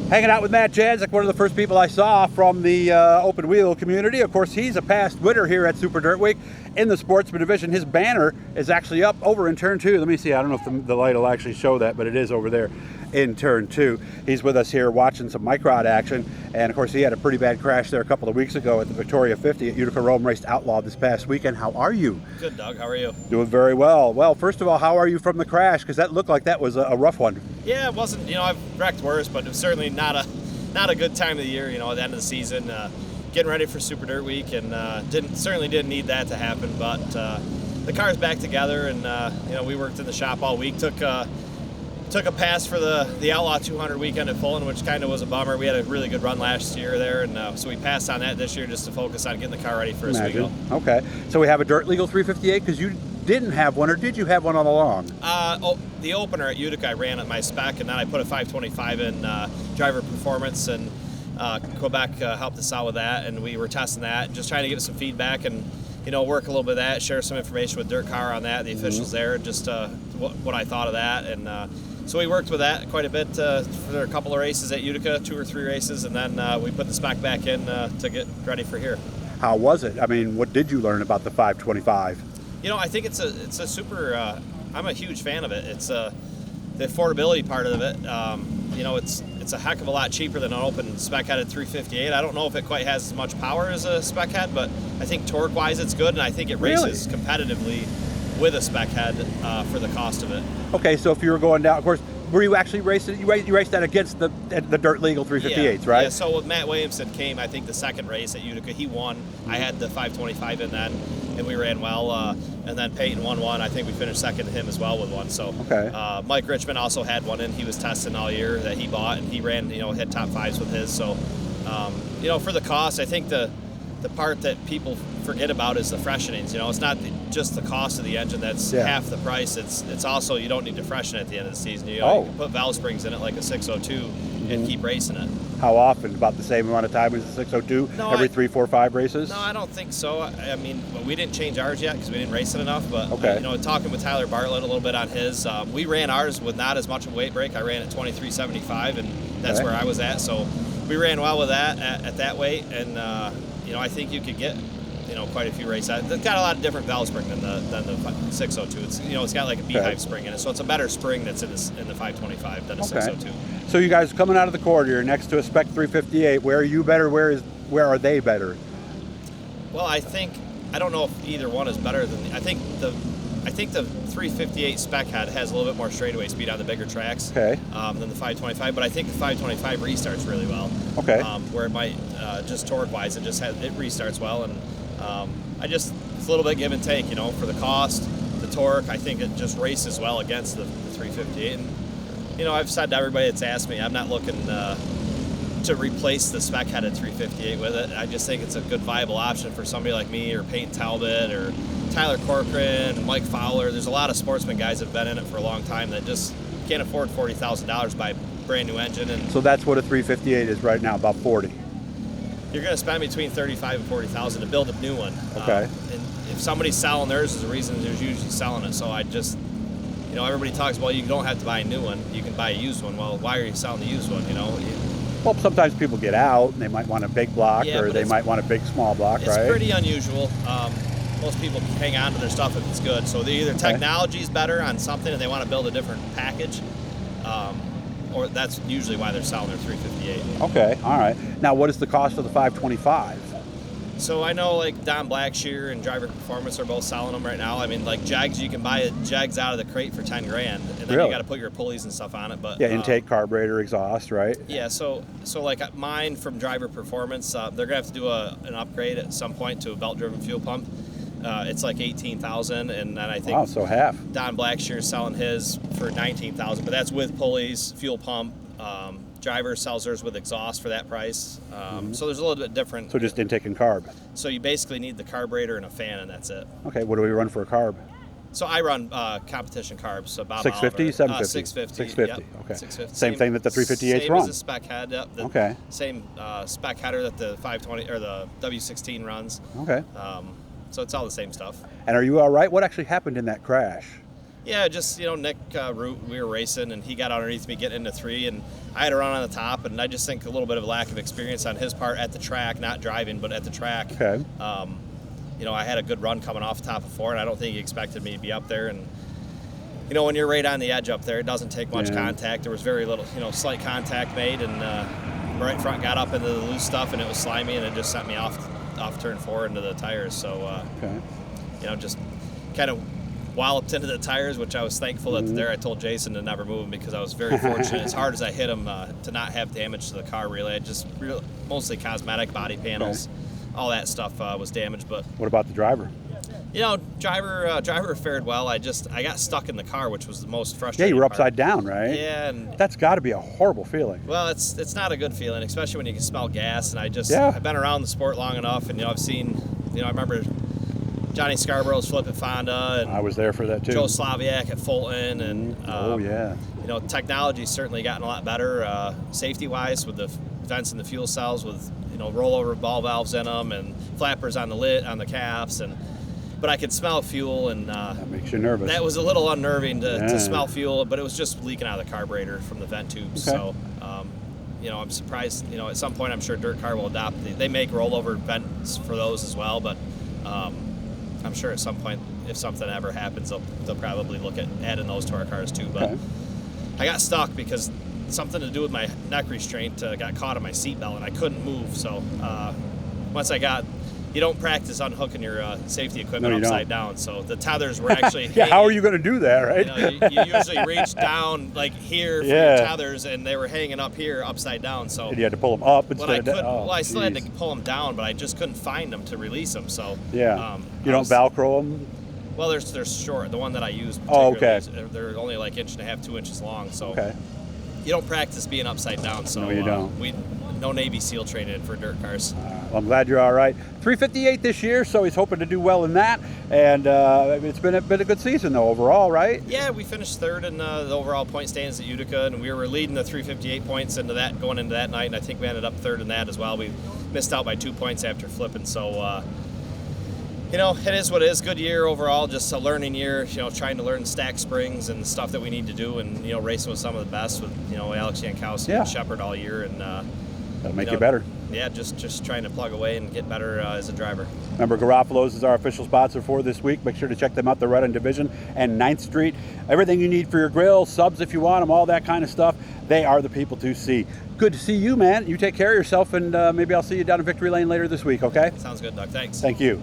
Hanging out with Matt Janczuk, one of the first people I saw from the open wheel community. Of course, he's a past winner here at Super Dirt Week in the Sportsman Division. His banner is actually up over in Turn 2. Let me see, I don't know if the light will actually show that, but it is over there in Turn 2. He's with us here watching some microd action, and of course he had a pretty bad crash there a couple of weeks ago at the Victoria 50 at Utica Rome Raced Outlaw this past weekend. How are you? Good, Doug. How are you? Doing very well. Well, first of all, how are you from the crash? Because that looked like that was a rough one. Yeah, it wasn't, I've wrecked worse, but it was certainly not a good time of the year, at the end of the season. Getting ready for Super Dirt Week, and certainly didn't need that to happen, but the car's back together, and we worked in the shop all week. Took a pass for the Outlaw 200 weekend at Fulton, which kind of was a bummer. We had a really good run last year there, and so we passed on that this year just to focus on getting the car ready for Oswego. Okay, so we have a Dirt Legal 358 because you didn't have one, or did you have one all along? The opener at Utica I ran at my spec, and then I put a 525 in driver performance, and Quebec helped us out with that, and we were testing that, just trying to get some feedback and work a little bit of that, share some information with DIRTcar on that, the officials there, just what I thought of that, and so we worked with that quite a bit for a couple of races at Utica, 2 or 3 races, and then we put the spec back in to get ready for here. How was it? I mean, what did you learn about the 525? I think it's a super. I'm a huge fan of it. It's the affordability part of it. It's a heck of a lot cheaper than an open spec-headed 358. I don't know if it quite has as much power as a spec head, but I think torque-wise it's good, and I think it races competitively with a spec head for the cost of it. Okay, so if you were going down, of course, were you actually racing? You raced that against the Dirt Legal 358s, right? Yeah. So when Matt Williamson came, I think the second race at Utica, he won. I had the 525 in then, and we ran well. And then Peyton won one. I think we finished second to him as well with one. So Mike Richmond also had one in. He was testing all year that he bought, and he ran, had top 5s with his. So, for the cost, I think the part that people forget about is the freshenings. It's not just the cost of the engine that's half the price. It's also, you don't need to freshen it at the end of the season. You can put valve springs in it like a 602 and keep racing it. How often? About the same amount of time as the 602? No, every 3, 4, 5 races? No, I don't think so. I mean, we didn't change ours yet because we didn't race it enough. But talking with Tyler Bartlett a little bit on his, we ran ours with not as much of a weight break. I ran at 2375, and that's where I was at. So we ran well with that at that weight, and I think you could get quite a few races. It's got a lot of different valve spring than the 602. It's got like a beehive spring in it, so it's a better spring that's in the 525 than a 602. So you guys coming out of the quarter, you're next to a Spec 358. Where are you better? Where are they better? Well, I don't know if either one is better than. I think the 358 spec head has a little bit more straightaway speed on the bigger tracks than the 525, but I think the 525 restarts really well. Where it might just torque wise, it restarts well, and it's a little bit give and take, for the cost, the torque. I think it just races well against the 358. And I've said to everybody that's asked me, I'm not looking to replace the spec-headed 358 with it. I just think it's a good viable option for somebody like me, or Peyton Talbot, or Tyler Corcoran, Mike Fowler. There's a lot of sportsman guys that have been in it for a long time that just can't afford $40,000 to buy a brand new engine. And so that's what a 358 is right now, about 40. You're going to spend between $35,000 and $40,000 to build a new one. And if somebody's selling theirs, there's a reason they're usually selling it. So I just, everybody talks about, you don't have to buy a new one, you can buy a used one. Well, why are you selling the used one? Well, sometimes people get out and they might want a big block, or they might want a big small block, right? It's pretty unusual. Most people hang on to their stuff if it's good. So either technology is better on something and they want to build a different package, or that's usually why they're selling their 358. Okay, all right. Now, what is the cost of the 525? So I know like Don Blackshear and Driver Performance are both selling them right now. I mean, like Jags, you can buy a Jags out of the crate for $10,000, and then you got to put your pulleys and stuff on it. But intake, carburetor, exhaust, right? Yeah. So like mine from Driver Performance, they're gonna have to do an upgrade at some point to a belt-driven fuel pump. It's like $18,000, and then I think so half. Don Blackshear is selling his for $19,000, but that's with pulleys, fuel pump. Driver sells theirs with exhaust for that price. So there's a little bit different. So just intake and carb. So you basically need the carburetor and a fan, and that's it. Okay, what do we run for a carb? So I run competition carbs. So Bob 650, 750? 650. 650, yep. okay. 650. Same thing that the 358's same run? Same as the spec head. Yep. Same spec header that the 520 or the W16 runs. Okay. So it's all the same stuff. And are you all right? What actually happened in that crash? Yeah, just, Nick Root, we were racing, and he got underneath me getting into 3, and I had to run on the top, and I just think a little bit of a lack of experience on his part at the track, not driving, but at the track. Okay. I had a good run coming off the top of 4, and I don't think he expected me to be up there. And, when you're right on the edge up there, it doesn't take much contact. There was very little, slight contact made, and right front got up into the loose stuff, and it was slimy, and it just sent me off turn 4 into the tires. So, just kind of walloped into the tires, which I was thankful that there I told Jason to never move them, because I was very fortunate. As hard as I hit him, to not have damage to the car really. Just mostly cosmetic, body panels, all that stuff was damaged. But what about the driver? Driver fared well. I got stuck in the car, which was the most frustrating. Yeah, you were part. upside down, right? Yeah, and that's got to be a horrible feeling. Well, it's not a good feeling, especially when you can smell gas. And I've been around the sport long enough, and I've seen, I remember Johnny Scarborough's flip at Fonda, and I was there for that too. Joe Slaviak at Fulton, and technology's certainly gotten a lot better safety-wise, with the vents in the fuel cells, with rollover ball valves in them, and flappers on the lid on the caps, but I could smell fuel, and that makes you nervous. That was a little unnerving to smell fuel, but it was just leaking out of the carburetor from the vent tubes. Okay. So, I'm surprised. At some point, I'm sure DIRTcar will adopt. They make rollover vents for those as well, but I'm sure at some point, if something ever happens, they'll probably look at adding those to our cars too. But I got stuck because something to do with my neck restraint got caught on my seatbelt, and I couldn't move. So once you don't practice unhooking your safety equipment upside down. So the tethers were actually how are you going to do that, right? You usually reach down like here for your tethers, and they were hanging up here upside down. So and you had to pull them up instead of I still had to pull them down, but I just couldn't find them to release them. So you don't Velcro them? Well, they're short. The one that I use, they're only like 1.5 to 2 inches long. So you don't practice being upside down. So no, you don't. No Navy SEAL training for dirt cars. Well, I'm glad you're all right. 358 this year, so he's hoping to do well in that. And it's been a good season, though, overall, right? Yeah, we finished 3rd in the overall point standings at Utica, and we were leading the 358 points going into that night, and I think we ended up 3rd in that as well. We missed out by 2 points after flipping, so it is what it is. Good year overall, just a learning year, trying to learn stack springs and the stuff that we need to do, and, racing with some of the best with, Alex Janczuk and Shepard all year, and that'll make you better. Yeah, just trying to plug away and get better as a driver. Remember, Garofalo's is our official sponsor for this week. Make sure to check them out. They're right on Division and 9th Street. Everything you need for your grill, subs if you want them, all that kind of stuff. They are the people to see. Good to see you, man. You take care of yourself, and maybe I'll see you down in Victory Lane later this week, okay? Sounds good, Doug. Thanks. Thank you.